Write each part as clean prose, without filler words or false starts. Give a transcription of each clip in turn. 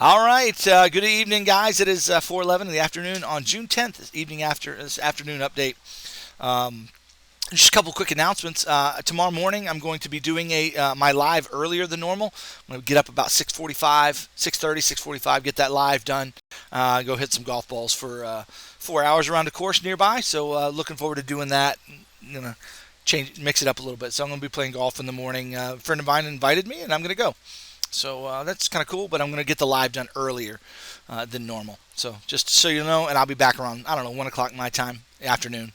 All right. Good evening, guys. It is 4:11 in the afternoon on June 10th. This afternoon update. Um, just a couple quick announcements. Tomorrow morning, I'm going to be doing my live earlier than normal. I'm going to get up about 6:45, 6:30, 6:45, get that live done. Go hit some golf balls for 4 hours around a course nearby. So looking forward to doing that. Mix it up a little bit. So I'm going to be playing golf in the morning. A friend of mine invited me, and I'm going to go. So that's kind of cool, but I'm going to get the live done earlier than normal. So just so you know, and I'll be back around, I don't know, 1 o'clock my time, afternoon.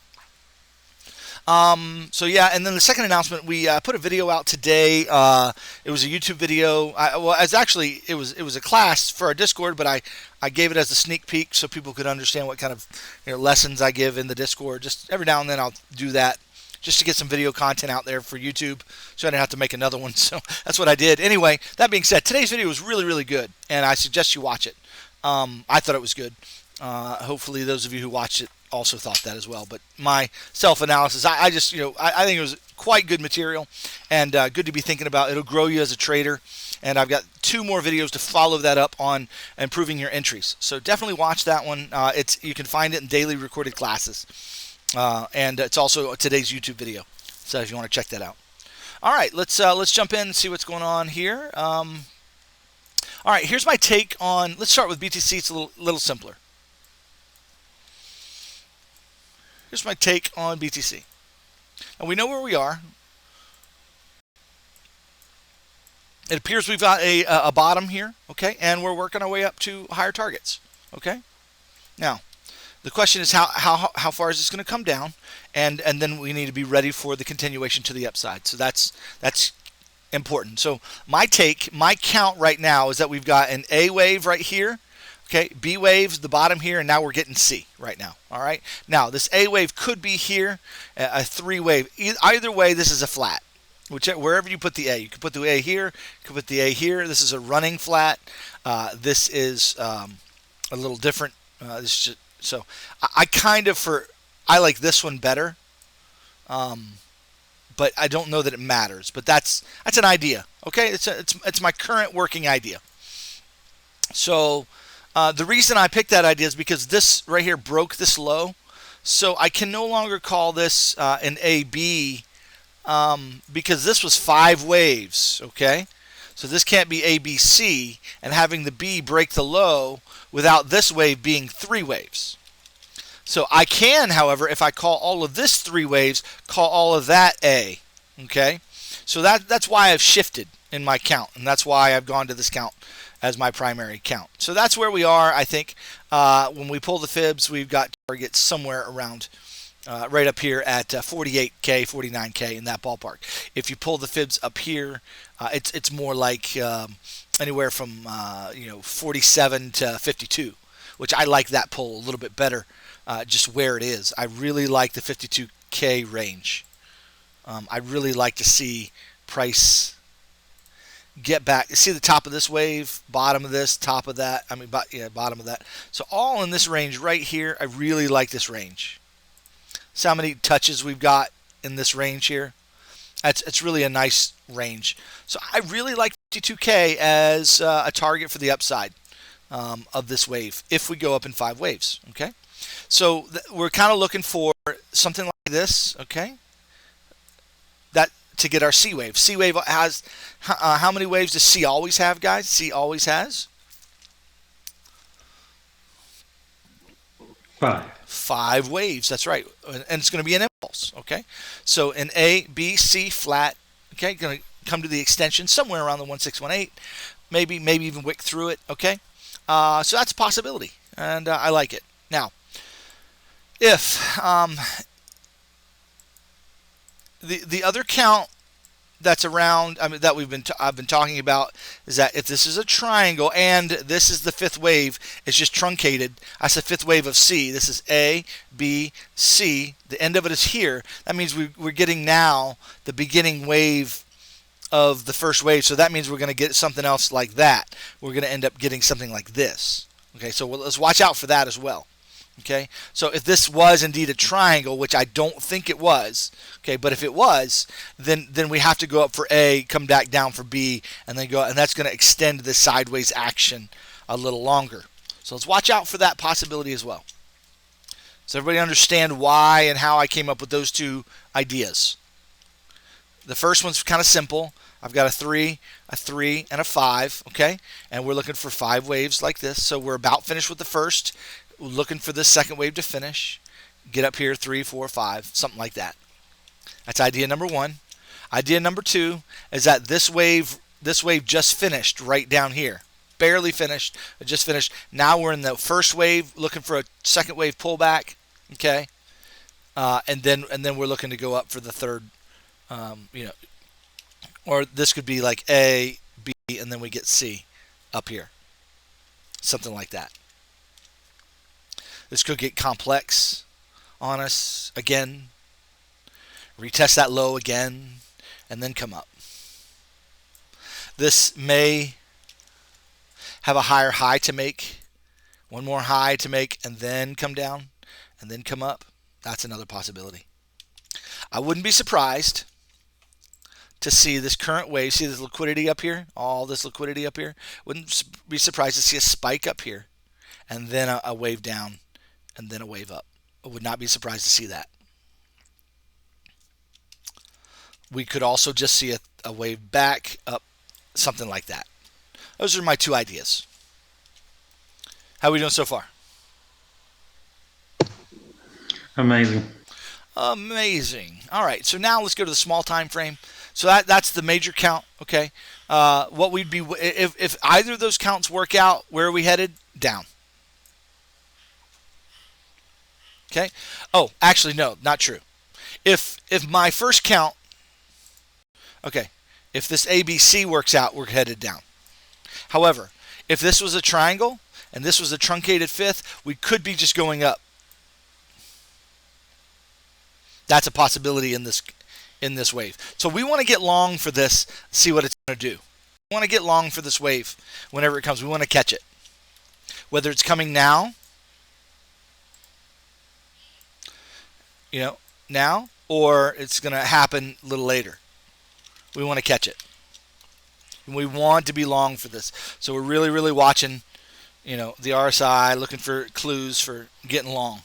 So yeah, and then the second announcement, we put a video out today. It was a YouTube video. It was a class for our Discord, but I gave it as a sneak peek so people could understand what kind of lessons I give in the Discord. Just every now and then I'll do that, just to get some video content out there for YouTube, so I didn't have to make another one. So that's what I did. Anyway, that being said, today's video was really, really good, and I suggest you watch it. I thought it was good. Hopefully, those of you who watched it also thought that as well. But my self-analysis, I just, I think it was quite good material, and good to be thinking about. It'll grow you as a trader. And I've got 2 more videos to follow that up on improving your entries. So definitely watch that one. You can find it in daily recorded classes. And it's also today's YouTube video, so if you want to check that out. All right, let's jump in and see what's going on here. All right, here's my take on. Let's start with BTC. It's a little simpler. Here's my take on BTC. And we know where we are. It appears we've got a bottom here, okay, and we're working our way up to higher targets, okay. Now, the question is how far is this going to come down, and then we need to be ready for the continuation to the upside. So that's important. So my count right now is that we've got an A wave right here, okay, B waves the bottom here, and now we're getting C right now. All right. Now this A wave could be here, a 3 wave. Either way, this is a flat. Wherever you put the A, you can put the A here, you can put the A here. This is a running flat. This is a little different. So I like this one better, but I don't know that it matters. But that's an idea. Okay, it's my current working idea. So the reason I picked that idea is because this right here broke this low, so I can no longer call this an AB. Because this was 5 waves, okay? So this can't be ABC and having the B break the low without this wave being 3 waves. So I can, however, if I call all of this 3 waves, call all of that A, okay? So that's why I've shifted in my count, and that's why I've gone to this count as my primary count. So that's where we are, I think. When we pull the fibs, we've got targets somewhere around right up here at 48K, 49K, in that ballpark. If you pull the fibs up here, it's more like anywhere from 47 to 52, which I like that pull a little bit better, just where it is. I really like the 52K range. I really like to see price get back. See the top of this wave, bottom of this, top of that. Bottom of that. So all in this range right here. I really like this range. So how many touches we've got in this range here? It's really a nice range. So I really like 52K as a target for the upside of this wave if we go up in 5 waves. Okay, so we're kind of looking for something like this. Okay, that to get our C wave. C wave has how many waves does C always have, guys? C always has 5 waves. That's right, and it's going to be an impulse. Okay, so an A, B, C flat. Okay, going to come to the extension somewhere around the 1618, maybe even wick through it. Okay, so that's a possibility, and I like it. Now, if the other count that's around, that I've been talking about, is that if this is a triangle and this is the 5th wave, it's just truncated. That's the 5th wave of C. This is A, B, C. The end of it is here. That means we're getting now the beginning wave of the first wave. So that means we're going to get something else like that. We're going to end up getting something like this. Okay, so let's watch out for that as well. Okay, so if this was indeed a triangle, which I don't think it was, okay, but if it was, then we have to go up for A, come back down for B, and then go, and that's going to extend the sideways action a little longer. So let's watch out for that possibility as well. Does everybody understand why and how I came up with those two ideas? The first one's kind of simple. I've got a 3, and a 5, okay? And we're looking for 5 waves like this. So we're about finished with the first. We're looking for this second wave to finish. Get up here, 3, 4, 5, something like that. That's idea number 1. Idea number 2 is that this wave just finished right down here. Barely finished, it just finished. Now we're in the first wave, looking for a second wave pullback, okay? And then we're looking to go up for the third, or this could be like A, B, and then we get C up here. Something like that. This could get complex on us again. Retest that low again, and then come up. This may have a higher high to make. One more high to make, and then come down, and then come up. That's another possibility. I wouldn't be surprised to see this current wave, see this liquidity up here, all this liquidity up here. Wouldn't be surprised to see a spike up here, and then a wave down, and then a wave up. I would not be surprised to see that. We could also just see a wave back up, something like that. Those are my 2 ideas. How are we doing so far? Amazing. Amazing. All right, so now let's go to the small time frame. So that's the major count, okay? What we'd be, if either of those counts work out, where are we headed? Down. Okay? Oh, actually, no, not true. If my first count, okay, if this ABC works out, we're headed down. However, if this was a triangle and this was a truncated fifth, we could be just going up. That's a possibility in this wave. So we want to get long for this, see what it's going to do. We want to get long for this wave whenever it comes. We want to catch it. Whether it's coming now, now, or it's going to happen a little later. We want to catch it. And we want to be long for this. So we're really, really watching, the RSI, looking for clues for getting long.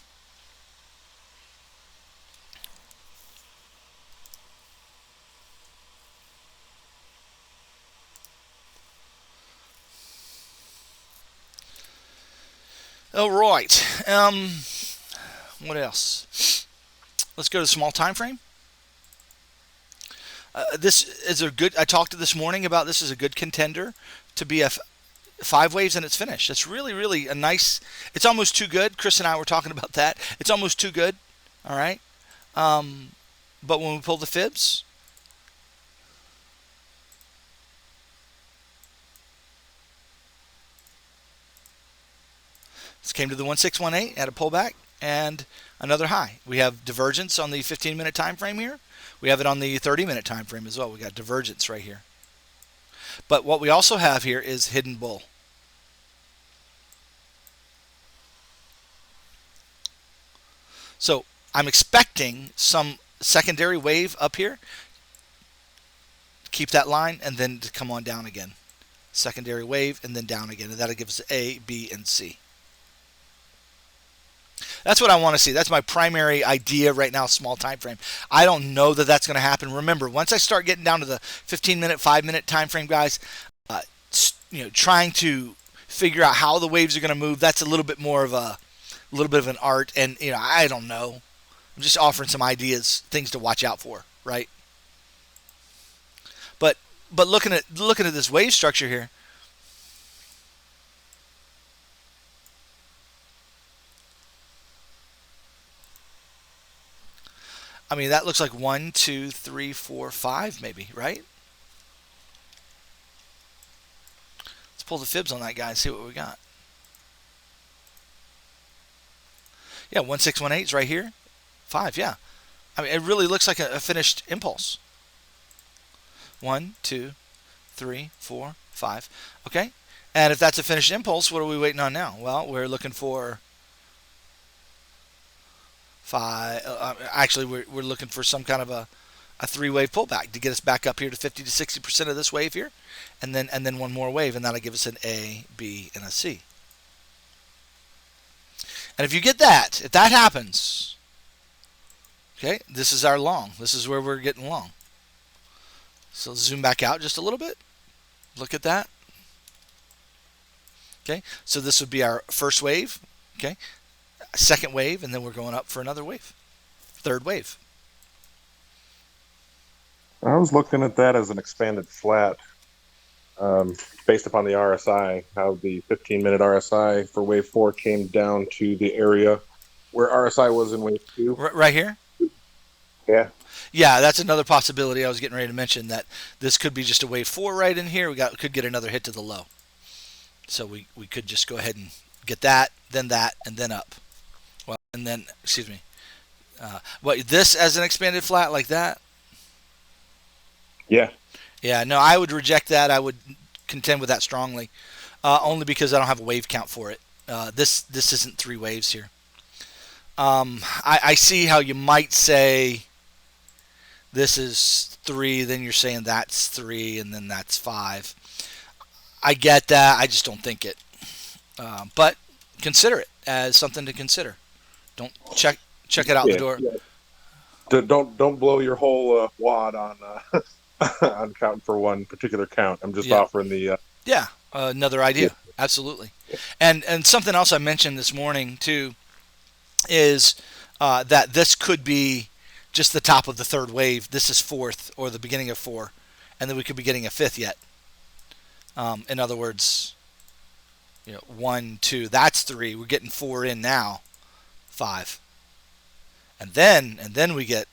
All right. What else? Let's go to the small time frame. This is a good. I talked this morning about this as a good contender to be a 5 waves and it's finished. That's really, really a nice. It's almost too good. Chris and I were talking about that. It's almost too good. All right. But when we pull the fibs, this came to the 1618, had a pullback and another high. We have divergence on the 15-minute time frame here. We have it on the 30-minute time frame as well. We got divergence right here. But what we also have here is hidden bull. So I'm expecting some secondary wave up here. Keep that line and then to come on down again. Secondary wave and then down again. And that'll give us A, B, and C. That's what I want to see. That's my primary idea right now, small time frame. I don't know that that's going to happen. Remember, once I start getting down to the 15-minute, 5-minute time frame, guys, trying to figure out how the waves are going to move, that's a little bit of an art. And I don't know. I'm just offering some ideas, things to watch out for, right? But looking at this wave structure here. I mean, that looks like 1, 2, 3, 4, 5 maybe, right? Let's pull the fibs on that guy and see what we got. Yeah, 1618 is right here. 5, yeah. I mean, it really looks like a finished impulse. 1, 2, 3, 4, 5. Okay? And if that's a finished impulse, what are we waiting on now? Well, we're looking for 5. Actually, we're looking for some kind of a three-wave pullback to get us back up here to 50 to 60% of this wave here, and then one more wave, and that'll give us an A, B, and a C. And if you get that, if that happens, okay, this is our long. This is where we're getting long. So zoom back out just a little bit. Look at that. Okay, so this would be our first wave. Okay, second wave, and then we're going up for another wave. Third wave. I was looking at that as an expanded flat based upon the RSI, how the 15-minute RSI for wave 4 came down to the area where RSI was in wave 2. Right here? Yeah. Yeah, that's another possibility. I was getting ready to mention that this could be just a wave 4 right in here. We could get another hit to the low. So we could just go ahead and get that, and then up. Well, and then, excuse me. This as an expanded flat like that? Yeah. Yeah, no, I would reject that. I would contend with that strongly, only because I don't have a wave count for it. This isn't 3 waves here. I see how you might say this is 3, then you're saying that's 3, and then that's 5. I get that. I just don't think it. But consider it as something to consider. Don't check it out the door. Yeah. Don't blow your whole wad on on counting for one particular count. I'm just offering the another idea. Yeah. Absolutely. And something else I mentioned this morning too is that this could be just the top of the third wave. This is 4th or the beginning of 4, and then we could be getting a 5th yet. In other words, 1, 2, that's 3. We're getting 4 in now, 5, and then we get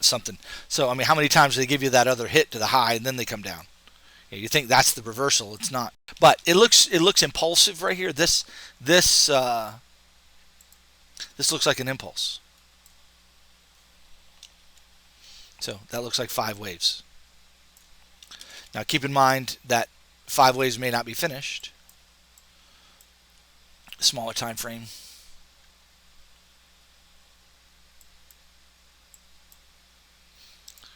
something. So I mean, how many times do they give you that other hit to the high and then they come down? You think that's the reversal? It's not. But it looks impulsive right here. This looks like an impulse. So that looks like 5 waves. Now keep in mind that 5 waves may not be finished. Smaller time frame.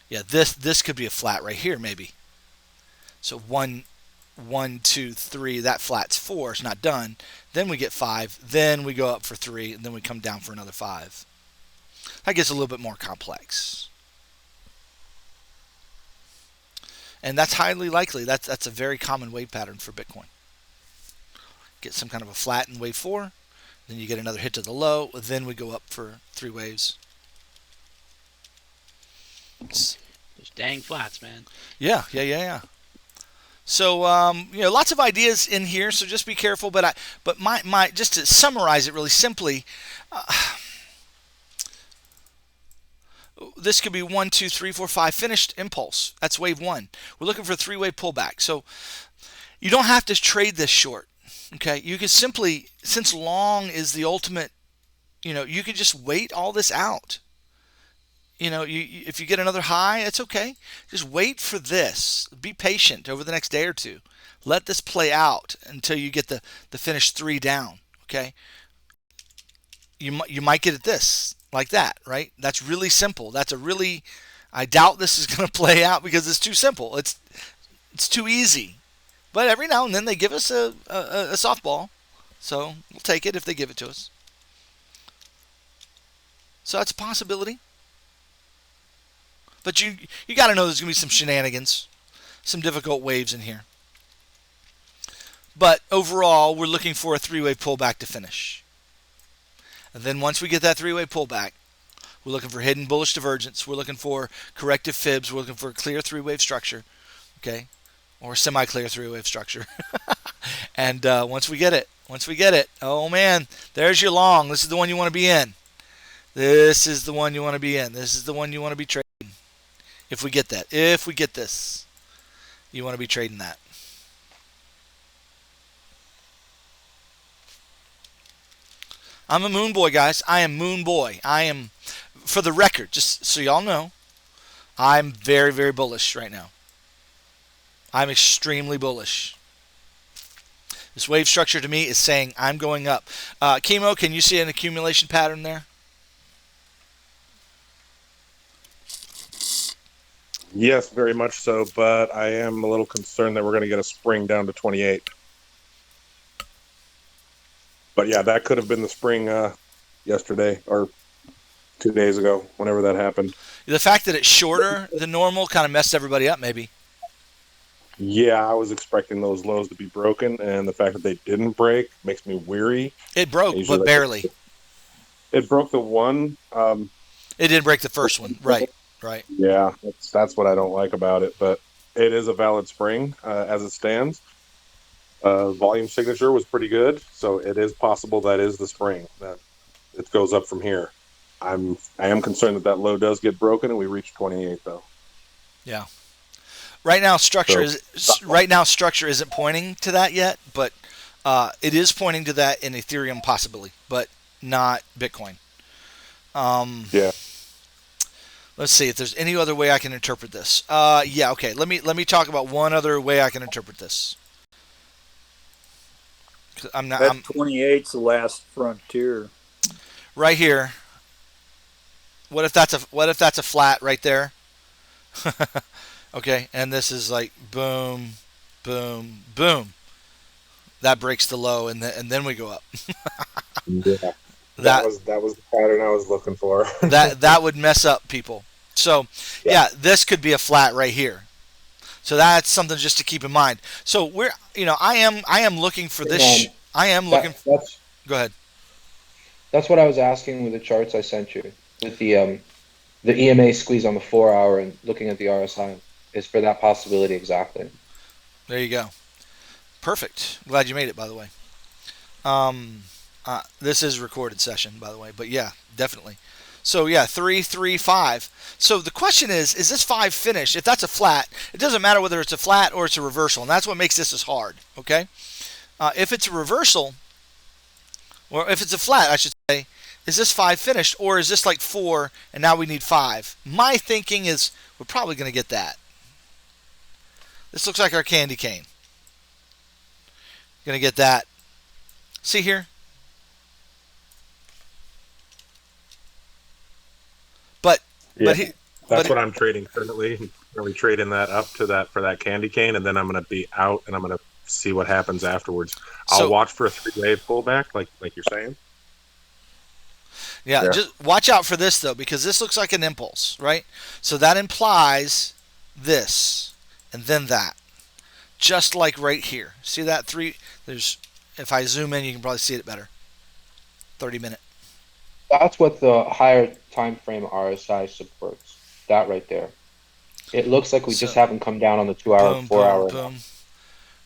Yeah, this could be a flat right here maybe. So 1, 2, 3. That flat's 4. It's not done. Then we get 5. Then we go up for 3, and then we come down for another 5. That gets a little bit more complex. And that's highly likely. That's a very common wave pattern for Bitcoin. Get some kind of a flat in wave 4, then you get another hit to the low, then we go up for 3 waves. Those dang flats, man. Yeah. So lots of ideas in here. So just be careful. But my just to summarize it really simply, this could be 1, 2, 3, 4, 5 finished impulse. That's wave 1. We're looking for a 3-wave pullback. So you don't have to trade this short. Okay, you can simply, since long is the ultimate, you could just wait all this out. If you get another high, it's okay. Just wait for this. Be patient over the next day or two. Let this play out until you get the finished 3 down. Okay. You might get it this like that, right? That's really simple. I doubt this is going to play out because it's too simple. It's too easy. But every now and then they give us a softball, so we'll take it if they give it to us. So that's a possibility. But you got to know there's going to be some shenanigans, some difficult waves in here. But overall, we're looking for a 3-wave pullback to finish. And then once we get that 3-wave pullback, we're looking for hidden bullish divergence. We're looking for corrective fibs. We're looking for a clear 3-wave structure, okay, or semi-clear 3-wave structure. And once we get it, oh man, there's your long. This is the one you want to be in. This is the one you want to be in. This is the one you want to be trading. If we get this, you want to be trading that. I'm a moon boy, guys. I am moon boy. I am, for the record, just so y'all know, I'm very, very bullish right now. I'm extremely bullish. This wave structure to me is saying I'm going up. Chemo, can you see an accumulation pattern there? Yes, very much so, but I am a little concerned that we're going to get a spring down to 28. But yeah, that could have been the spring yesterday or 2 days ago, whenever that happened. The fact that it's shorter than normal kind of messed everybody up, maybe. Yeah, I was expecting those lows to be broken, and the fact that they didn't break makes me weary. It broke, Usually, but barely. it broke the one. It didn't break the first one. Right, right. Yeah, that's what I don't like about it. But it is a valid spring as it stands. Volume signature was pretty good, so it is possible that is the spring that it goes up from here. I am concerned that that low does get broken and we reach 28 though. Yeah. Right now, structure So- structure isn't pointing to that yet, but it is pointing to that in Ethereum possibly, but not Bitcoin. Yeah, Let's see if there's any other way I can interpret this. Yeah, okay. Let me talk about one other way I can interpret this. 'Cause That 28's the last frontier. right here. What if that's a flat right there? Okay, and this is like boom, boom, boom. That breaks the low, and then we go up. yeah. That That was the pattern I was looking for. that would mess up people. So yeah, this could be a flat right here. So that's something just to keep in mind. So I am looking for this. I am looking. That's Go ahead. that's what I was asking with the charts I sent you with the EMA squeeze on the 4 hour and looking at the RSI is for that possibility exactly. There you go. Perfect. Glad you made it, by the way. This is a recorded session, by the way, but yeah, definitely. So yeah, 3, 3, 5. So the question is this 5 finished? If that's a flat, it doesn't matter whether it's a flat or it's a reversal, and that's what makes this as hard. Okay. If it's a reversal, or if it's a flat, I should say, is this 5 finished, or is this like 4 and now we need 5? My thinking is we're probably going to get that. This looks like our candy cane. Going to get that. See here? But Yeah, but that's but what I'm trading currently. Really trading that up to that for that candy cane, and then I'm going to be out and I'm going to see what happens afterwards. I'll So watch for a 3-wave pullback, like you're saying. yeah, Yeah. just watch out for this though, because this looks like an impulse, right? So that implies this and then that. Just like right here. See that 3? If I zoom in, you can probably see it better. 30-minute. That's what the higher time frame RSI supports. That right there. It looks like we just So haven't come down on the 2 hour, boom, 4 hour. boom, boom.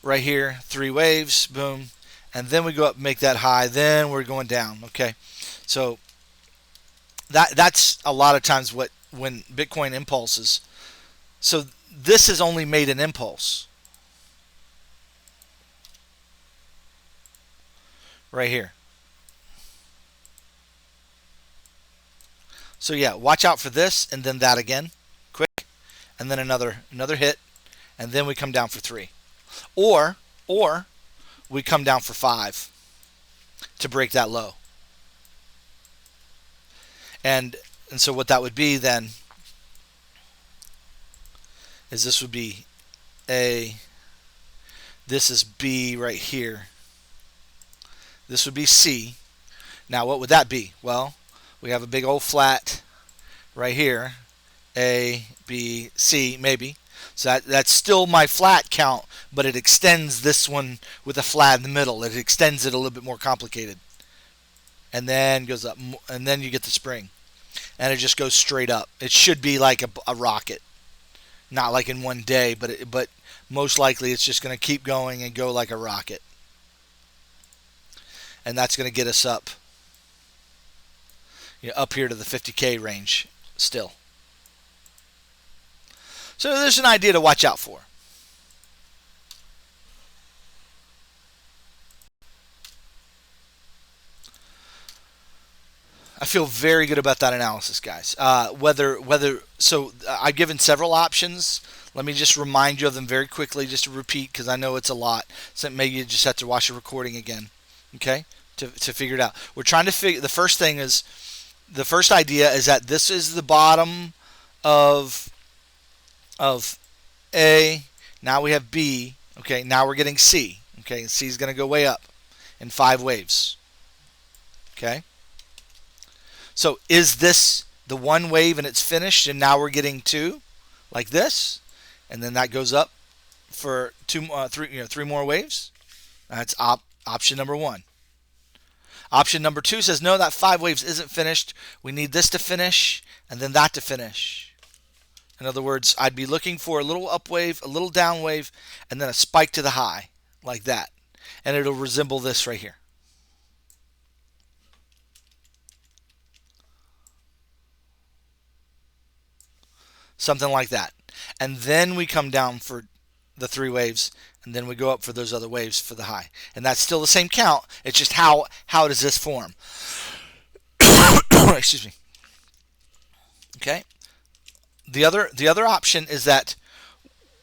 Right here, 3 waves, boom. And then we go up and make that high. Then we're going down. Okay. So that's a lot of times when Bitcoin impulses. So this has only made an impulse. Right here. So yeah, watch out for this and then that again. Quick. And then another hit. And then we come down for 3. Or we come down for 5 to break that low. And so what that would be then is this would be A, this is B right here. This would be C. Now what would that be? Well, we have a big old flat right here. A, B, C, maybe. So that's still my flat count, but it extends this one with a flat in the middle. It extends it a little bit more complicated. And then goes up, and then you get the spring. And it just goes straight up. It should be like a rocket. Not like in one day, but most likely it's just going to keep going and go like a rocket. And that's going to get us up, up here to the 50K range still. So there's an idea to watch out for. I feel very good about that analysis, guys. So I've given several options. Let me just remind you of them very quickly, just to repeat, because I know it's a lot. So maybe you just have to watch the recording again, okay, to figure it out. We're trying to figure. The first idea is that this is the bottom of of A. Now we have B. Okay, now we're getting C. Okay, C is going to go way up in 5 waves. Okay. So is this the one wave and it's finished, and now we're getting 2 like this, and then that goes up for 3 more waves? That's option number 1. Option number 2 says no, that 5 waves isn't finished. We need this to finish and then that to finish. In other words, I'd be looking for a little up wave, a little down wave, and then a spike to the high like that. And it'll resemble this right here. Something like that. And then we come down for the 3 waves, and then we go up for those other waves for the high. And that's still the same count. It's just how does this form? Excuse me. Okay. The other option is that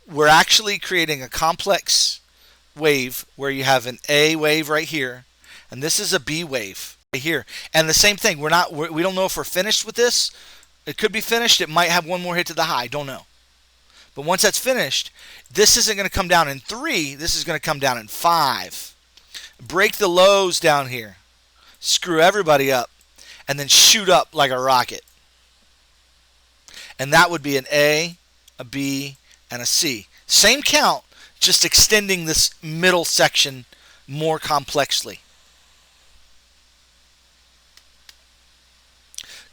we're actually creating a complex wave where you have an A wave right here, and this is a B wave right here. And the same thing, we don't know if we're finished with this. It could be finished. It might have one more hit to the high. Don't know. But once that's finished, this isn't going to come down in 3. This is going to come down in 5. Break the lows down here. Screw everybody up. And then shoot up like a rocket. And that would be an A, a B, and a C. Same count, just extending this middle section more complexly.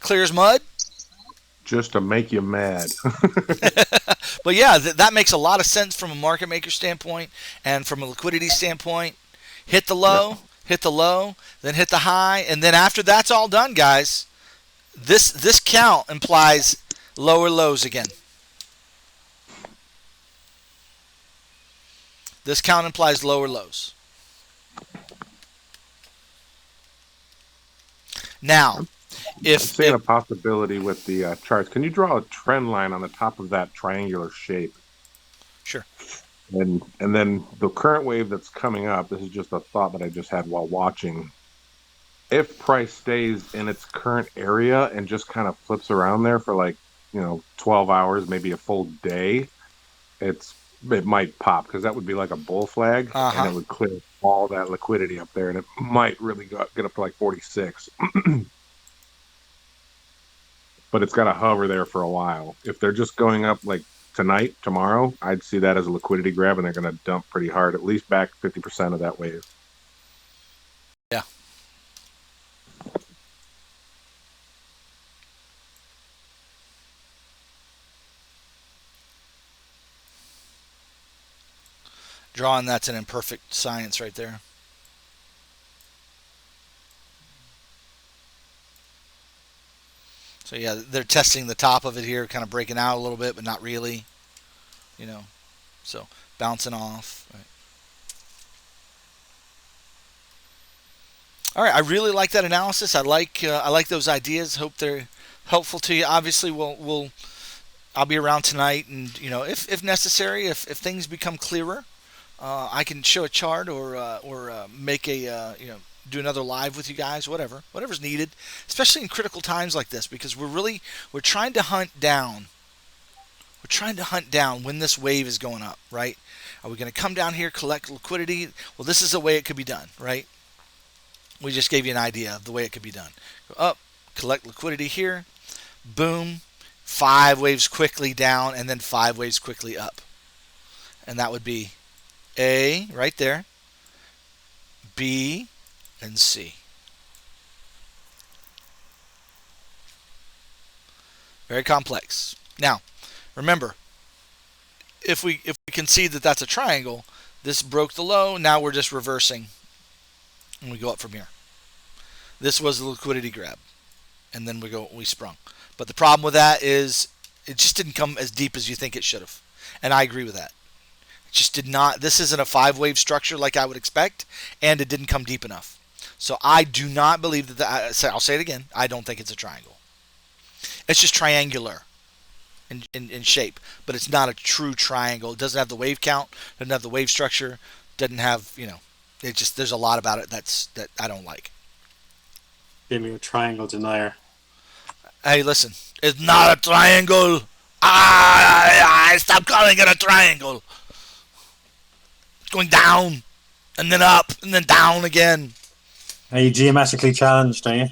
Clear as mud? Just to make you mad. But yeah, that makes a lot of sense from a market maker standpoint and from a liquidity standpoint. Hit the low, hit the low, then hit the high, and then after that's all done, guys, this count implies lower lows again. This count implies lower lows. Now, I'm seeing a possibility with the charts. Can you draw a trend line on the top of that triangular shape? Sure. And then the current wave that's coming up, this is just a thought that I just had while watching. If price stays in its current area and just kind of flips around there for 12 hours, maybe a full day, it might pop, because that would be like a bull flag, and it would clear all that liquidity up there, and it might really get up to like 46. But it's got to hover there for a while. If they're just going up like tonight, tomorrow, I'd see that as a liquidity grab, and they're going to dump pretty hard, at least back 50% of that wave. Yeah. Drawing, that's an imperfect science right there. So yeah, they're testing the top of it here, kind of breaking out a little bit, but not really. So bouncing off. Right. All right, I really like that analysis. I like those ideas. Hope they're helpful to you. Obviously, I'll be around tonight, and if necessary, if things become clearer, I can show a chart or make a do another live with you guys, whatever's needed, especially in critical times like this, because we're trying to hunt down. We're trying to hunt down when this wave is going up, right? Are we going to come down here, collect liquidity? Well, this is the way it could be done, right? We just gave you an idea of the way it could be done. Go up, collect liquidity here, boom, 5 waves quickly down, and then 5 waves quickly up. And that would be A right there, B, and C. Very complex. Now, remember, if we concede that that's a triangle, this broke the low, now we're just reversing, and we go up from here. This was the liquidity grab, and then we sprung. But the problem with that is it just didn't come as deep as you think it should have. And I agree with that. It just did not. This isn't a 5-wave structure like I would expect, and it didn't come deep enough. So I do not believe that. I'll say it again. I don't think it's a triangle. It's just triangular in shape, but it's not a true triangle. It doesn't have the wave count, doesn't have the wave structure, doesn't have, there's a lot about it that I don't like. Give me a triangle denier. Hey, listen, it's not a triangle. Stop calling it a triangle. It's going down and then up and then down again. Are you geometrically challenged, are you?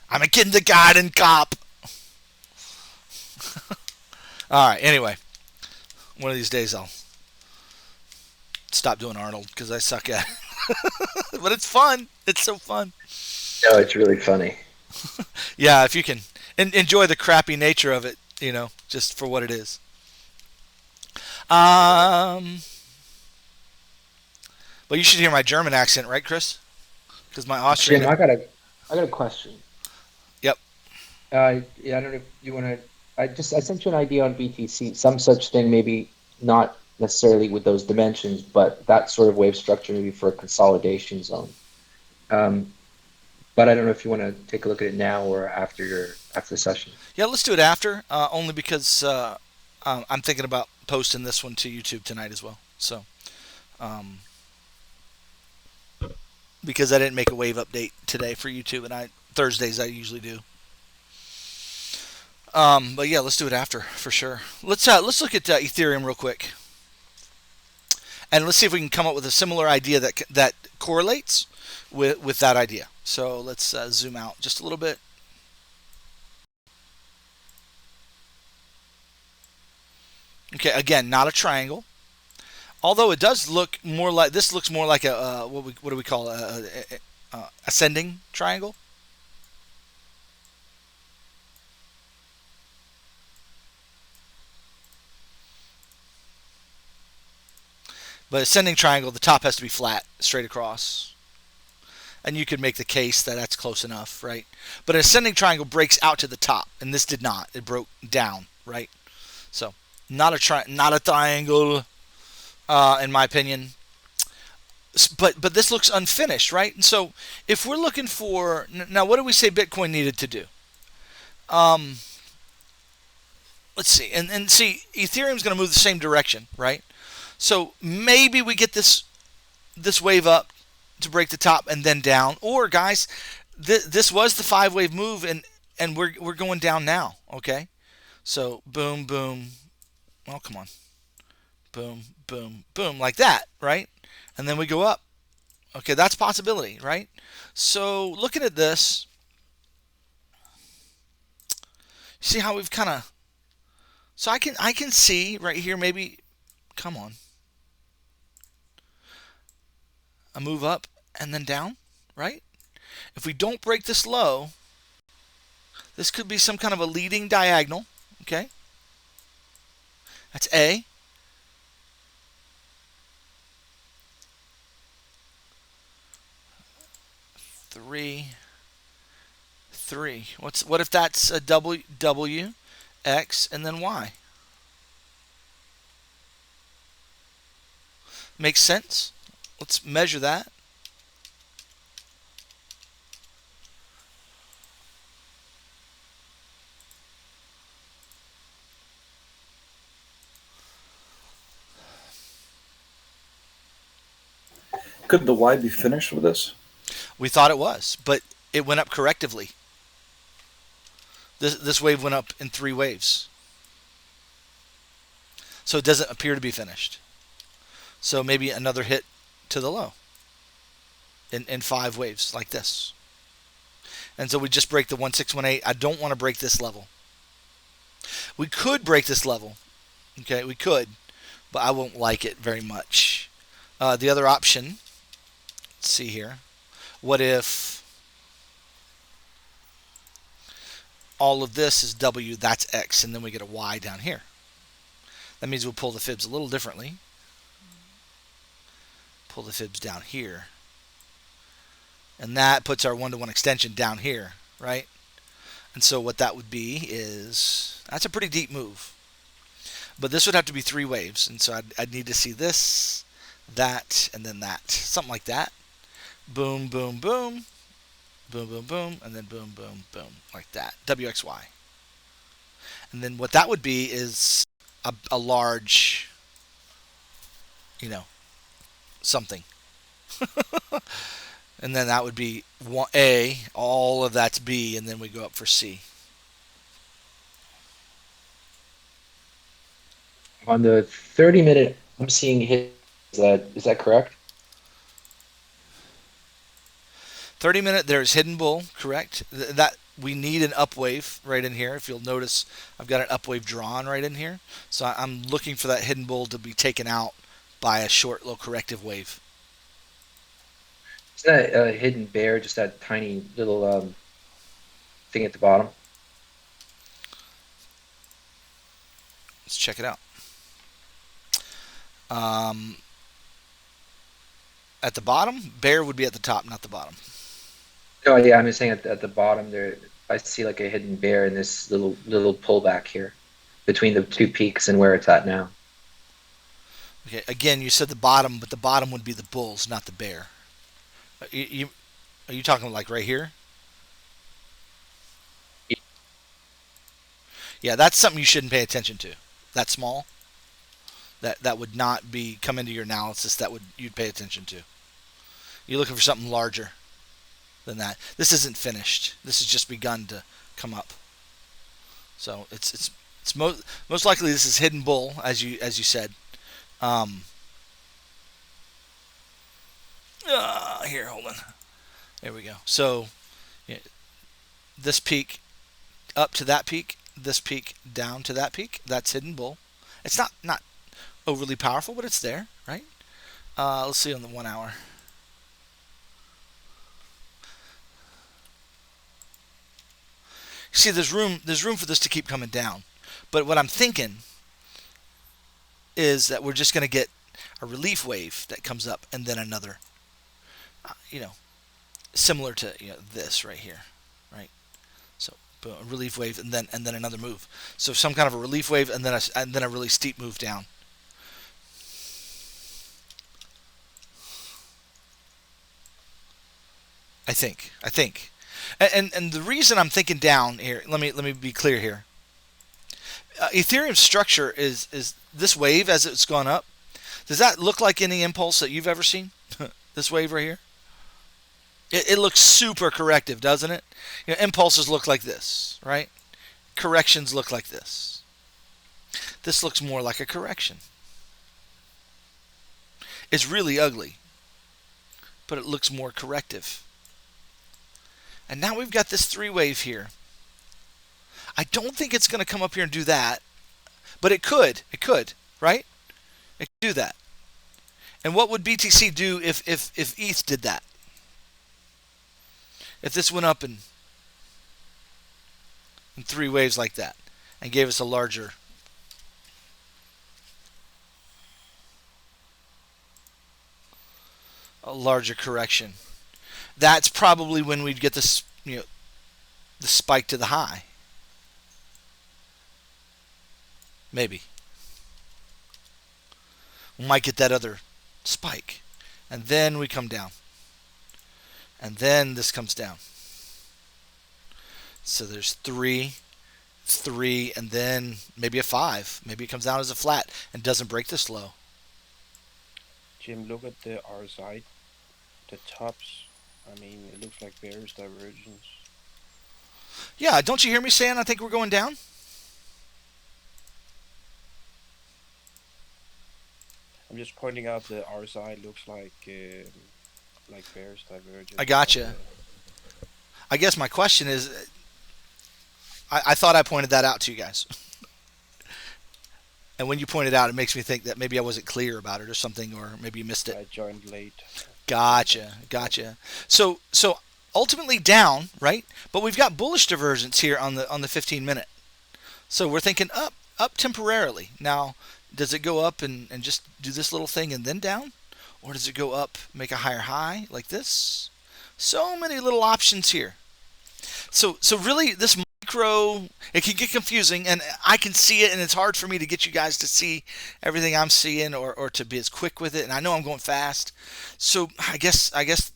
I'm a kindergarten cop. All right, anyway. One of these days I'll stop doing Arnold because I suck at it. But it's fun. It's so fun. No, it's really funny. Yeah, if you can enjoy the crappy nature of it, just for what it is. But you should hear my German accent, right, Chris? Because my Austrian. Jim, I got a question. Yep. Yeah, I don't know if you want to. I sent you an idea on BTC, some such thing, maybe not necessarily with those dimensions, but that sort of wave structure, maybe for a consolidation zone. But I don't know if you want to take a look at it now or after the session. Yeah, let's do it after. Only because I'm thinking about posting this one to YouTube tonight as well. So, because I didn't make a wave update today for YouTube, and Thursdays I usually do. But yeah, let's do it after for sure. Let's look at Ethereum real quick, and let's see if we can come up with a similar idea that correlates with that idea. So let's zoom out just a little bit. Okay, again, not a triangle. Although it does look more like this. Looks more like a what do we call a ascending triangle? But ascending triangle, the top has to be flat, straight across. And you could make the case that that's close enough, right? But an ascending triangle breaks out to the top, and this did not. It broke down, right? So not a triangle, in my opinion. But this looks unfinished, right? And so if we're looking for now, what do we say Bitcoin needed to do? Let's see, and see, Ethereum's going to move the same direction, right? So maybe we get this wave up to break the top and then down. Or guys, this was the 5-wave move, and we're going down now. Okay, so boom, boom. Oh, come on, boom, boom, boom, like that, right? And then we go up. Okay, that's a possibility, right? So looking at this, see how we've kind of. So I can see right here, maybe. Come on. A move up and then down, right? If we don't break this low, this could be some kind of a leading diagonal, okay? That's A. Three. What if that's a W, X, and then Y? Makes sense? Let's measure that. Could the Y be finished with this? We thought it was, but it went up correctively. This wave went up in 3 waves. So it doesn't appear to be finished. So maybe another hit to the low in 5 waves like this. And so we just break the 1618. I don't want to break this level. We could break this level. Okay, we could, but I won't like it very much. The other option, let's see here. What if all of this is W, that's X, and then we get a Y down here? That means we'll pull the fibs a little differently. Pull the fibs down here. And that puts our 1-to-1 extension down here, right? And so what that would be is, that's a pretty deep move. But this would have to be 3 waves. And so I'd need to see this, that, and then that. Something like that. Boom, boom, boom. Boom, boom, boom. And then boom, boom, boom. Like that. WXY. And then what that would be is a large, something. And then that would be A, all of that's B, and then we go up for C. On the 30-minute, I'm seeing hit. Is that correct? 30-minute, there's hidden bull, correct? That we need an upwave right in here. If you'll notice, I've got an upwave drawn right in here. So I'm looking for that hidden bull to be taken out by a short little corrective wave. Is that a hidden bear? Just that tiny little thing at the bottom? Let's check it out. Um, at the bottom, bear would be at the top, not the bottom. Oh yeah, I'm just saying at the bottom there. I see like a hidden bear in this little pullback here between the two peaks and where it's at now. Okay, again, you said the bottom, but the bottom would be the bulls, not the bear. Are you talking like right here? Yeah, that's something you shouldn't pay attention to. That small, that would not be come into your analysis. That would you'd pay attention to. You're looking for something larger than that. This isn't finished. This has just begun to come up. So it's most likely this is hidden bull, as you said. Here, hold on. There we go. So yeah, this peak up to that peak, this peak down to that peak. That's hidden bull. It's not overly powerful, but it's there, right? Let's see on the 1 hour. See, there's room for this to keep coming down. But what I'm thinking is that we're just going to get a relief wave that comes up and then another, similar to this right here, right? So boom, a relief wave and then another move. So some kind of a relief wave and then a really steep move down. I think. And the reason I'm thinking down here, let me be clear here. Ethereum's structure is this wave as it's gone up. Does that look like any impulse that you've ever seen? This wave right here? It looks super corrective, doesn't it? Impulses look like this, right? Corrections look like this. This looks more like a correction. It's really ugly, but it looks more corrective. And now we've got this three wave here. I don't think it's going to come up here and do that, but it could. It could, right? It could do that. And what would BTC do if ETH did that? If this went up in three waves like that and gave us a larger correction, that's probably when we'd get this, the spike to the high. Maybe. We might get that other spike. And then we come down. And then this comes down. So there's three, and then maybe a 5. Maybe it comes down as a flat and doesn't break this low. Jim, look at the RSI, the tops. I mean, it looks like bearish divergence. Yeah, don't you hear me saying I think we're going down? I'm just pointing out the RSI looks like bearish divergence. I gotcha. I guess my question is, I thought I pointed that out to you guys. And when you pointed out, it makes me think that maybe I wasn't clear about it or something, or maybe you missed it. I joined late. Gotcha. So ultimately down, right? But we've got bullish divergence here on the 15-minute. So we're thinking up temporarily. Now, does it go up and just do this little thing and then down? Or does it go up, make a higher high like this? So many little options here. So really this micro, it can get confusing, and I can see it, and it's hard for me to get you guys to see everything I'm seeing or to be as quick with it. And I know I'm going fast. So I guess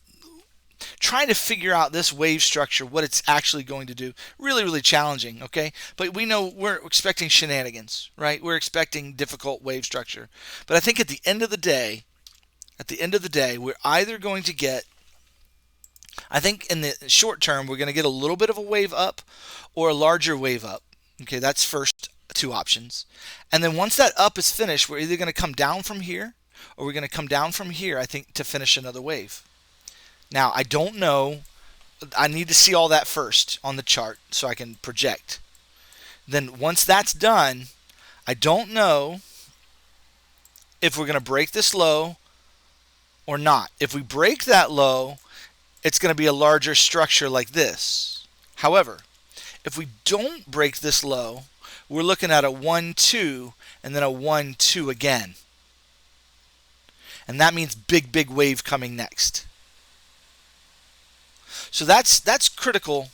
trying to figure out this wave structure, what it's actually going to do, really, really challenging, okay? But we know we're expecting shenanigans, right? We're expecting difficult wave structure. But I think at the end of the day, we're either going to get, I think in the short term, we're going to get a little bit of a wave up or a larger wave up. Okay, that's first two options. And then once that up is finished, we're either going to come down from here or we're going to come down from here, I think, to finish another wave. Now, I don't know. I need to see all that first on the chart so I can project. Then once that's done, I don't know if we're going to break this low or not. If we break that low, it's going to be a larger structure like this. However, if we don't break this low, we're looking at a 1-2 and then a 1-2 again. And that means big, big wave coming next. So that's critical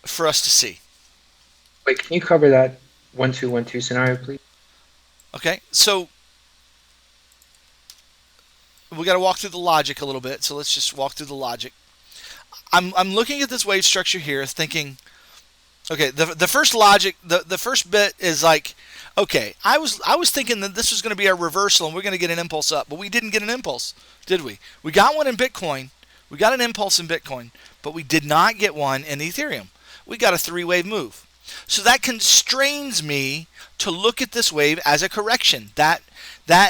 for us to see. Wait, can you cover that 1-2-1-2 scenario, please? Okay, so we got to walk through the logic a little bit. So let's just walk through the logic. I'm looking at this wave structure here, thinking, okay, the first logic, the first bit is like, okay, I was thinking that this was going to be a reversal and we're going to get an impulse up, but we didn't get an impulse, did we? We got one in Bitcoin, we got an impulse in Bitcoin, but we did not get one in Ethereum. We got a three-wave move. So that constrains me to look at this wave as a correction. That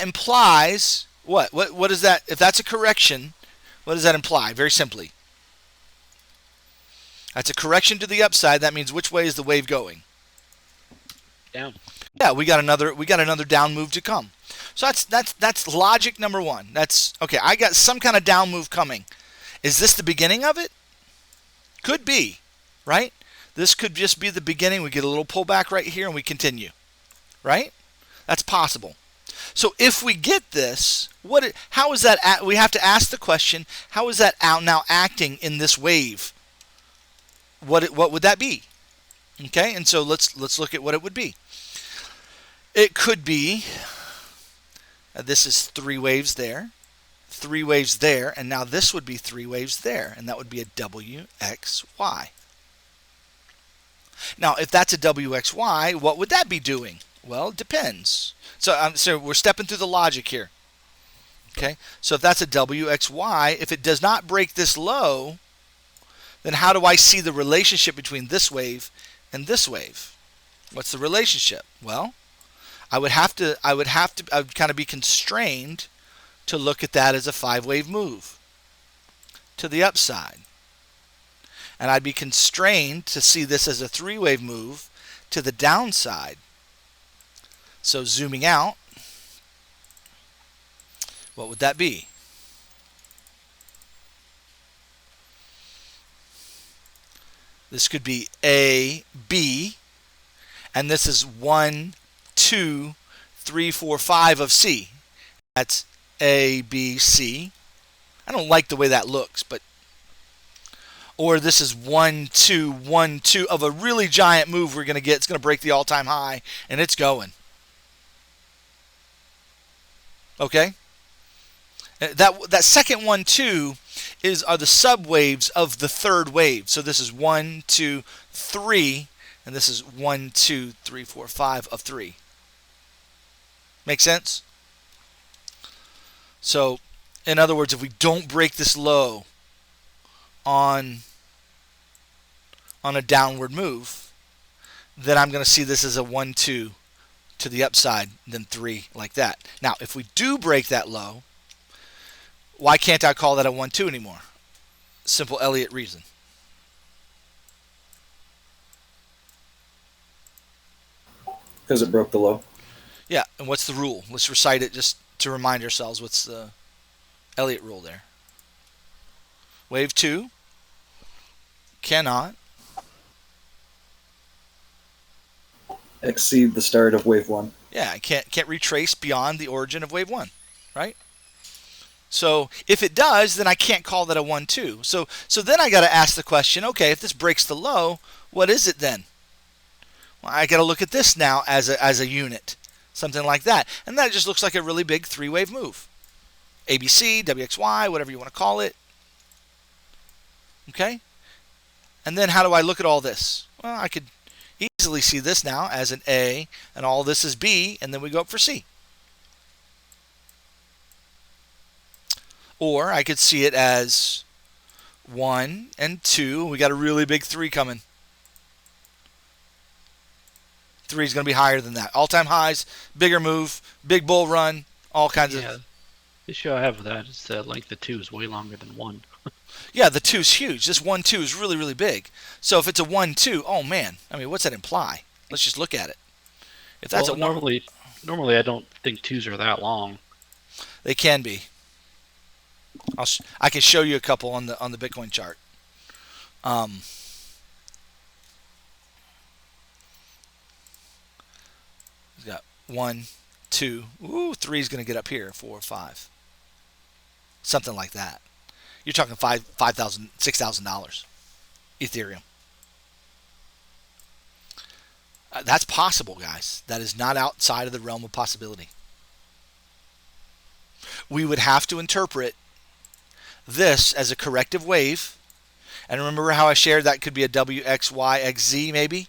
implies what? What is that? If that's a correction, what does that imply? Very simply, that's a correction to the upside. That means which way is the wave going? Down. Yeah, we got another down move to come. So that's logic number one. That's okay. I got some kind of down move coming. Is this the beginning of it? Could be, right? This could just be the beginning. We get a little pullback right here and we continue, right? That's possible. So if we get this, how is that? We have to ask the question: how is that now acting in this wave? What would that be? Okay, and so let's look at what it would be. It could be this is three waves there, and now this would be three waves there, and that would be a WXY. Now, if that's a WXY, what would that be doing? Well, it depends. So we're stepping through the logic here. Okay, so if that's a WXY, if it does not break this low, then how do I see the relationship between this wave and this wave? What's the relationship? Well, I would kind of be constrained to look at that as a five-wave move to the upside. And I'd be constrained to see this as a three-wave move to the downside. So zooming out, what would that be? This could be A, B, and this is 1, 2, 3, 4, 5 of C. That's A, B, C. I don't like the way that looks, but or this is 1, 2, 1, 2 of a really giant move we're going to get. It's going to break the all-time high, and it's going. Okay? That second 1, 2 are the subwaves of the third wave. So this is 1, 2, 3, and this is 1, 2, 3, 4, 5 of 3. Make sense? So, in other words, if we don't break this low on a downward move, then I'm going to see this as a 1, 2 to the upside, then 3 like that. Now, if we do break that low, why can't I call that a 1, 2 anymore? Simple Elliott reason. Because it broke the low. Yeah, and what's the rule? Let's recite it just to remind ourselves. What's the Elliott rule there? Wave 2 cannot Exceed the start of wave 1. Yeah, I can't retrace beyond the origin of wave 1, right? So if it does, then I can't call that a 1, 2. So then I got to ask the question, okay, if this breaks the low, what is it then? Well, I got to look at this now as a unit, something like that. And that just looks like a really big three-wave move. ABC, WXY, whatever you want to call it. Okay? And then how do I look at all this? Well, I could easily see this now as an A, and all this is B, and then we go up for C. Or I could see it as 1 and 2. We got a really big 3 coming. 3 is going to be higher than that. All-time highs, bigger move, big bull run, all kinds Yeah. of. The issue I have with that is that length of 2 is way longer than 1. Yeah, the 2 is huge. This 1-2 is really, really big. So if it's a 1-2, oh man, I mean, what's that imply? Let's just look at it. If that's Well, a 1, normally I don't think 2s are that long. they can be. I can show you a couple on the Bitcoin chart. We've got 1, 2. Ooh, 3 is going to get up here. 4, 5, something like that. You're talking $5,000, $6,000 Ethereum. That's possible, guys. That is not outside of the realm of possibility. We would have to interpret this as a corrective wave. And remember how I shared that could be a WXYXZ maybe?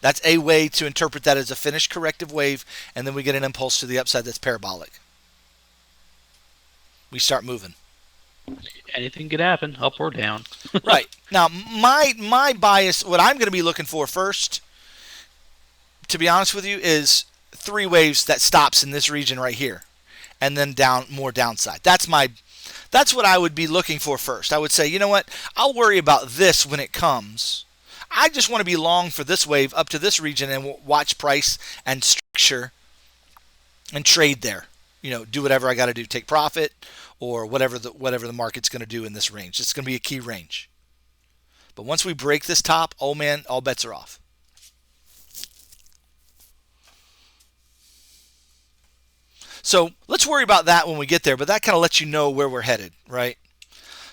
That's a way to interpret that as a finished corrective wave, and then we get an impulse to the upside that's parabolic. We start moving. Anything could happen, up or down. Right. Now, my bias, what I'm going to be looking for first, to be honest with you, is 3 waves that stops in this region right here, and then more downside. That's what I would be looking for first. I would say, you know what? I'll worry about this when it comes. I just want to be long for this wave up to this region and watch price and structure and trade there. Do whatever I got to do, take profit or whatever the market's going to do in this range. It's going to be a key range. But once we break this top, oh man, all bets are off. So let's worry about that when we get there, but that kind of lets you know where we're headed, right?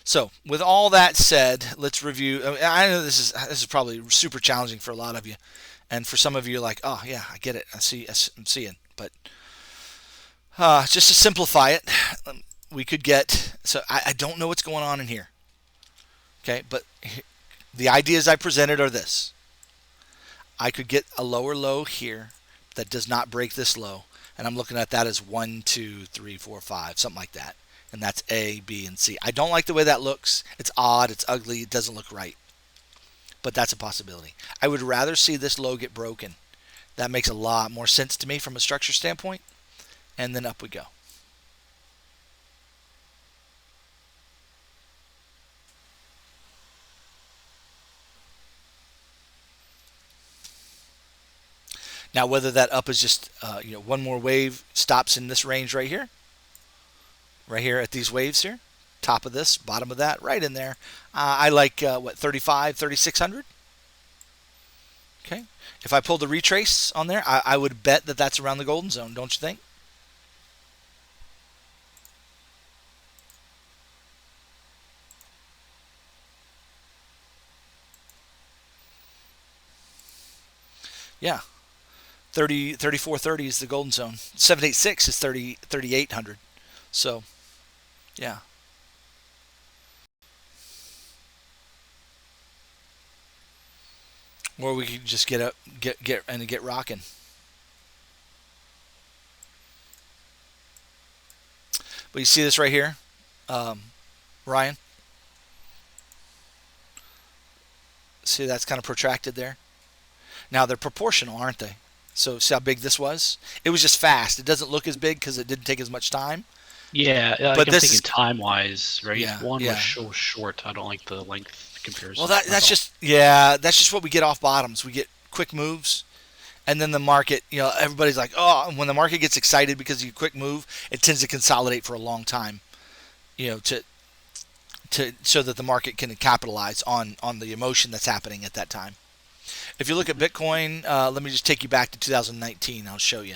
So with all that said, let's review. I know this is probably super challenging for a lot of you, and for some of you, you're like, oh yeah, I get it. I'm seeing. But just to simplify it, we could get. So I don't know what's going on in here. Okay, but the ideas I presented are this. I could get a lower low here that does not break this low, and I'm looking at that as 1, 2, 3, 4, 5, something like that. And that's A, B, and C. I don't like the way that looks. It's odd. It's ugly. It doesn't look right. But that's a possibility. I would rather see this low get broken. That makes a lot more sense to me from a structure standpoint. And then up we go. Now, whether that up is just one more wave stops in this range right here at these waves here, top of this, bottom of that, right in there. I like 35, 3600. Okay. If I pulled the retrace on there, I would bet that that's around the golden zone, don't you think? Yeah. 3430 is the golden zone. 786 is 3800. So, yeah. Or we could just get rocking. But you see this right here, Ryan? See, that's kind of protracted there. Now they're proportional, aren't they? So see how big this was? It was just fast. It doesn't look as big because it didn't take as much time. Yeah, but I'm this thinking is time-wise, right? Yeah, One yeah. was so short. I don't like the length comparison. Well, that's just what we get off bottoms. We get quick moves, and then the market, everybody's like, oh, and when the market gets excited because of a quick move, it tends to consolidate for a long time, to so that the market can capitalize on the emotion that's happening at that time. If you look at Bitcoin, let me just take you back to 2019. I'll show you.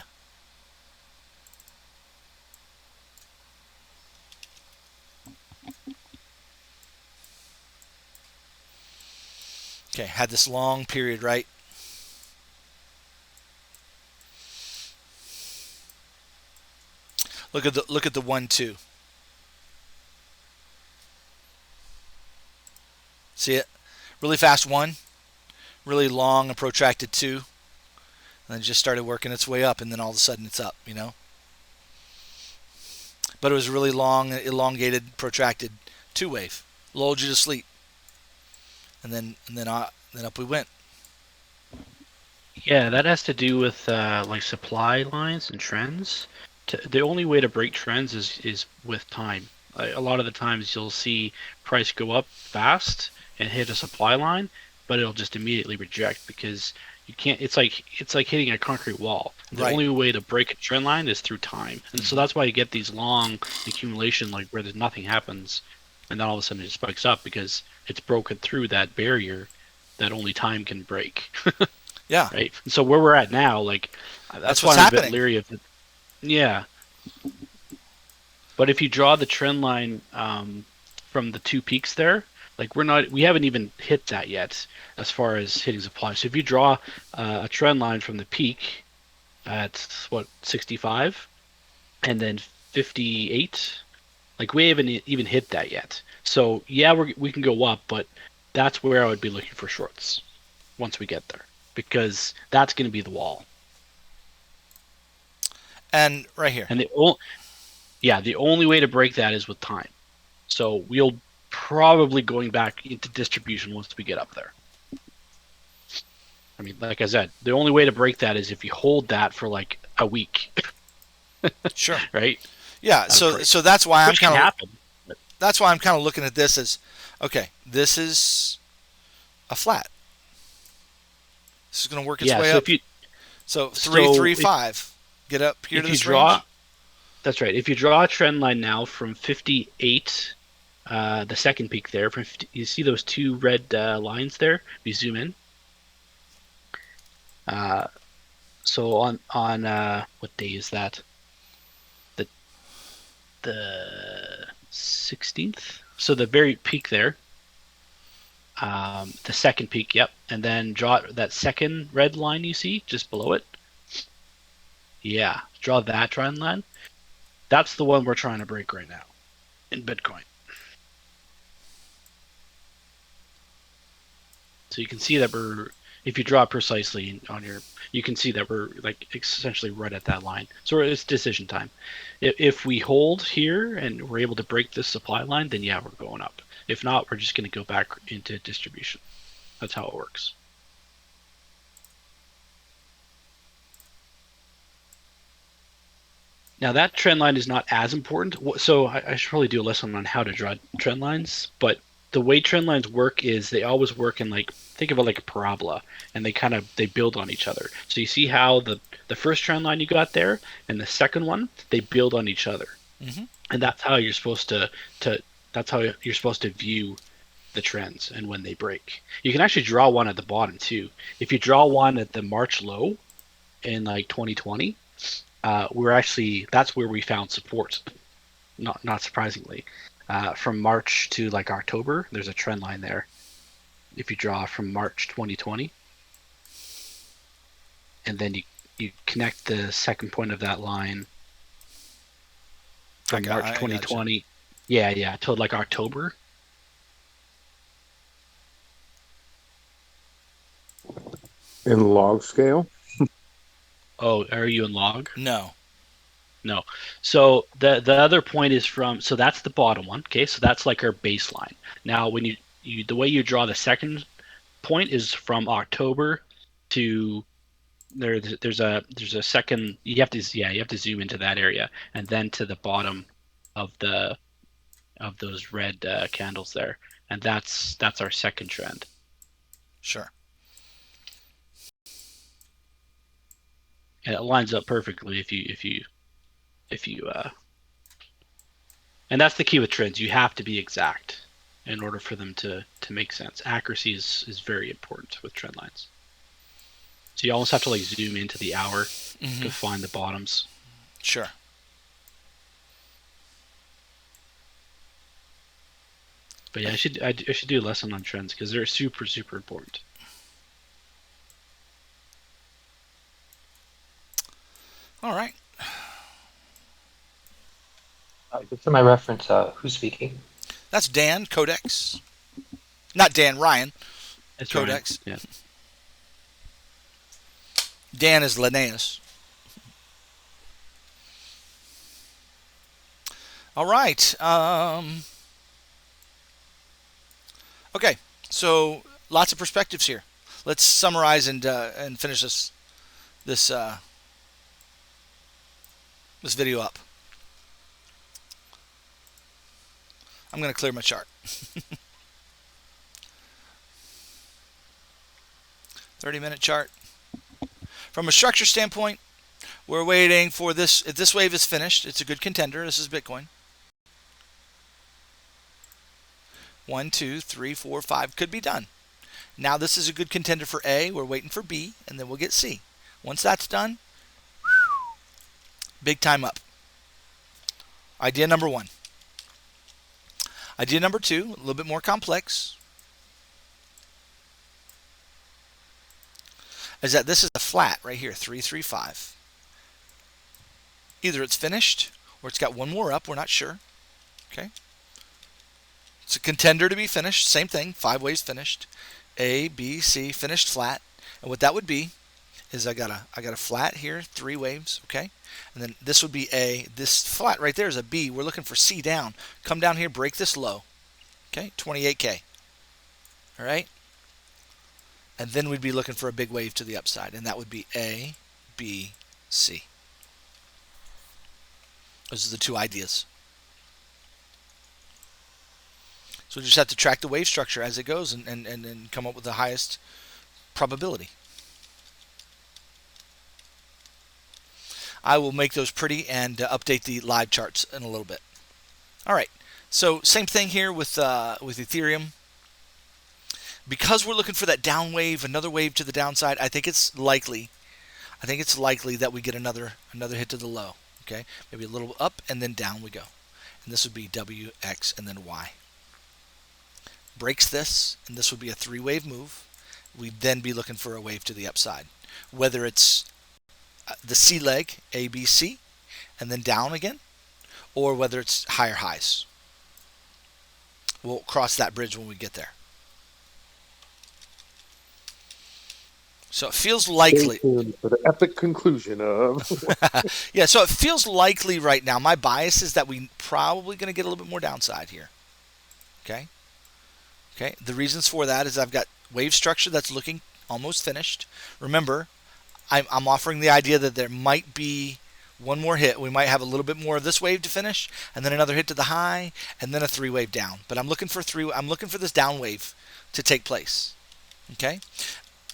Okay, had this long period, right? Look at the 1-2. See it? Really fast 1, really long and protracted 2, and then it just started working its way up, and then all of a sudden it's up, But it was really long, elongated, protracted 2 wave. Lulled you to sleep. And then up we went. Yeah, that has to do with like supply lines and trends. The only way to break trends is with time. A lot of the times you'll see price go up fast and hit a supply line, but it'll just immediately reject because you can't. It's like hitting a concrete wall. The Right. only way to break a trend line is through time, and so that's why you get these long accumulation, like where there's nothing happens, and then all of a sudden it spikes up because it's broken through that barrier that only time can break. Yeah. Right? And so where we're at now, like That's that's why what's I'm a bit happening. leery of it. Yeah, but if you draw the trend line from the two peaks there, like we haven't even hit that yet as far as hitting supply. So if you draw a trend line from the peak at what 65 and then 58, like we haven't even hit that yet. So yeah, we can go up, but that's where I would be looking for shorts once we get there because that's going to be the wall. And right here. And the only way to break that is with time. So we'll probably going back into distribution once we get up there. I mean, like I said, the only way to break that is if you hold that for like a week, Sure. right? Yeah. So that's why Which can happen. I'm kind of looking at this as, okay, this is a flat. This is going to work its way so up. if you So so 335. Get up here if to you this draw, range. that's right. If you draw a trend line now from 58, the second peak there, from 50, you see those two red lines there. If you zoom in, so on what day is that? The 16th. So the very peak there. The second peak, yep. And then draw that second red line you see just below it. Yeah, draw that trend line. That's the one we're trying to break right now in Bitcoin. So you can see that if you draw precisely on you can see that we're like essentially right at that line. So it's decision time. If we hold here and we're able to break this supply line, then yeah, we're going up. If not, we're just going to go back into distribution. That's how it works. Now that trend line is not as important. So I should probably do a lesson on how to draw trend lines. But the way trend lines work is they always work in like, think of it like a parabola, and they build on each other. So you see how the first trend line you got there and the second one, they build on each other. Mm-hmm. And that's how you're supposed to that's how you're supposed to view the trends and when they break. You can actually draw one at the bottom too. If you draw one at the March low in like 2020, that's where we found support. Not surprisingly, from March to like October, there's a trend line there. If you draw from March 2020, and then you connect the second point of that line from March 2020, yeah, till like October. In log scale? Oh, are you in log? No. No. So the other point is so that's the bottom one. Okay, so that's like our baseline. Now when you the way you draw the second point is from October to there's a second you have to zoom into that area and then to the bottom of those red candles there, and that's our second trend. Sure. And it lines up perfectly if you and that's the key with trends. You have to be exact in order for them to make sense. Accuracy is very important with trend lines. So you almost have to like zoom into the hour to find the bottoms. Sure. But yeah, I should do a lesson on trends because they're super important. All right. Just for my reference, who's speaking? That's Dan Codex. Not Dan, Ryan. That's Codex. Ryan. Yeah. Dan is Linnaeus. All right. Okay. So lots of perspectives here. let's summarize and finish this this video up. I'm going to clear my chart. 30-minute chart. From a structure standpoint, we're waiting for this. If this wave is finished, it's a good contender. This is Bitcoin. 1, 2, 3, 4, 5 could be done. Now this is a good contender for A. We're waiting for B, and then we'll get C. Once that's done, big time up. Idea number 1. Idea number 2, a little bit more complex, is that this is a flat right here, 335. Either it's finished or it's got one more up. We're not sure. Okay. It's a contender to be finished. Same thing. 5 waves finished. A, B, C, finished flat. And what that would be is I got a flat here, 3 waves. Okay. And then this would be A. This flat right there is a B. We're looking for C down. Come down here, break this low. Okay. 28K. All right. And then we'd be looking for a big wave to the upside, and that would be A, B, C. Those are the 2 ideas. So we just have to track the wave structure as it goes and come up with the highest probability. I will make those pretty and update the live charts in a little bit. All right. So same thing here with Ethereum. Because we're looking for that down wave, another wave to the downside, I think it's likely that we get another hit to the low. Okay, maybe a little up and then down we go, and this would be W, X, and then Y. Breaks this, and this would be a 3-wave move. We'd then be looking for a wave to the upside, whether it's the C leg, A, B, C, and then down again, or whether it's higher highs. We'll cross that bridge when we get there. So it feels likely. For the epic conclusion of. Yeah, so it feels likely right now. My bias is that we probably going to get a little bit more downside here. Okay. Okay. The reasons for that is I've got wave structure that's looking almost finished. Remember, I'm offering the idea that there might be one more hit. We might have a little bit more of this wave to finish, and then another hit to the high, and then a 3-wave down. But I'm looking for this down wave to take place. Okay.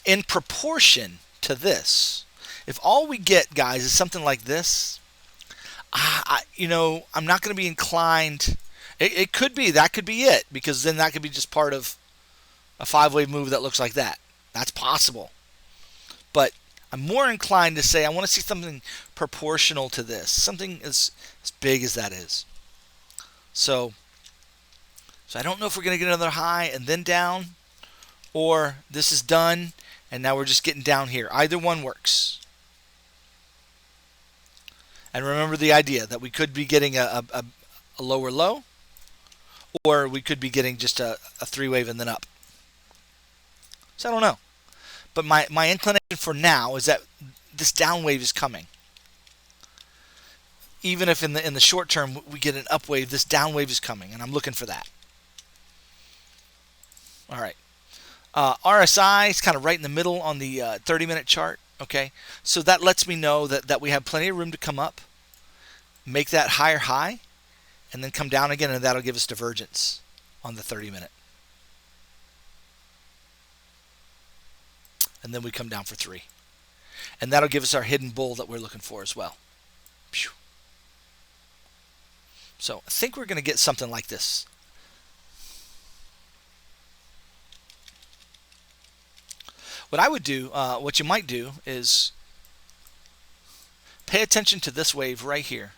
In proportion to this, if all we get, guys, is something like this, I'm not going to be inclined. It could be that could be it, because then that could be just part of a 5-wave move that looks like that. That's possible. But I'm more inclined to say I want to see something proportional to this, something as big as that is. So I don't know if we're going to get another high and then down, or this is done and now we're just getting down here. Either one works. And remember the idea that we could be getting a lower low, or we could be getting just a 3-wave and then up. So I don't know. But my inclination for now is that this down wave is coming. Even if in the short term we get an up wave, this down wave is coming, and I'm looking for that. All right. RSI is kind of right in the middle on the 30-minute chart. Okay, so that lets me know that we have plenty of room to come up, make that higher high, and then come down again, and that'll give us divergence on the 30-minute. And then we come down for 3. And that'll give us our hidden bull that we're looking for as well. So I think we're going to get something like this. What I would do, what you might do, is pay attention to this wave right here.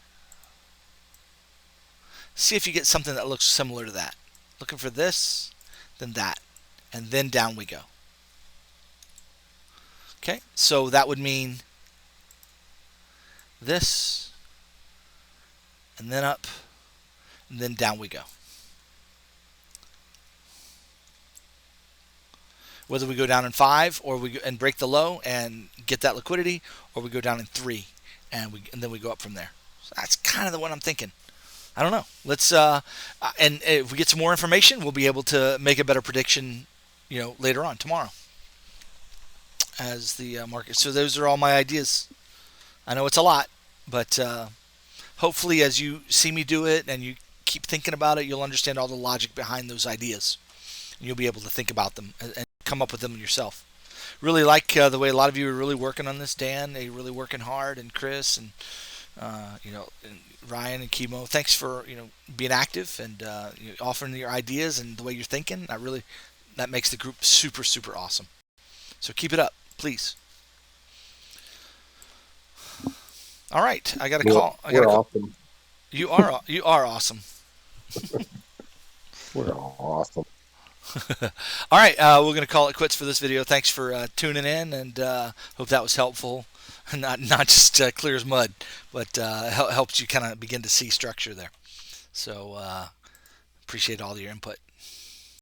See if you get something that looks similar to that. Looking for this, then that, and then down we go. Okay, so that would mean this, and then up, and then down we go. Whether we go down in 5 or and break the low and get that liquidity, or we go down in 3 and then we go up from there. So that's kind of the one I'm thinking. I don't know. Let's and if we get some more information, we'll be able to make a better prediction, later on tomorrow. as the market. So those are all my ideas. I know it's a lot, but hopefully as you see me do it and you keep thinking about it, you'll understand all the logic behind those ideas. And you'll be able to think about them and come up with them yourself. Really like the way a lot of you are really working on this, Dan. They're really working hard, and Chris, and and Ryan and Chemo. Thanks for being active and offering your ideas and the way you're thinking. That makes the group super super awesome. So keep it up, please. All right, I got a call. We're awesome. You are awesome. We're awesome. All right, we're going to call it quits for this video. Thanks for tuning in, and hope that was helpful. Not just clear as mud, but helps you kind of begin to see structure there. So appreciate all your input.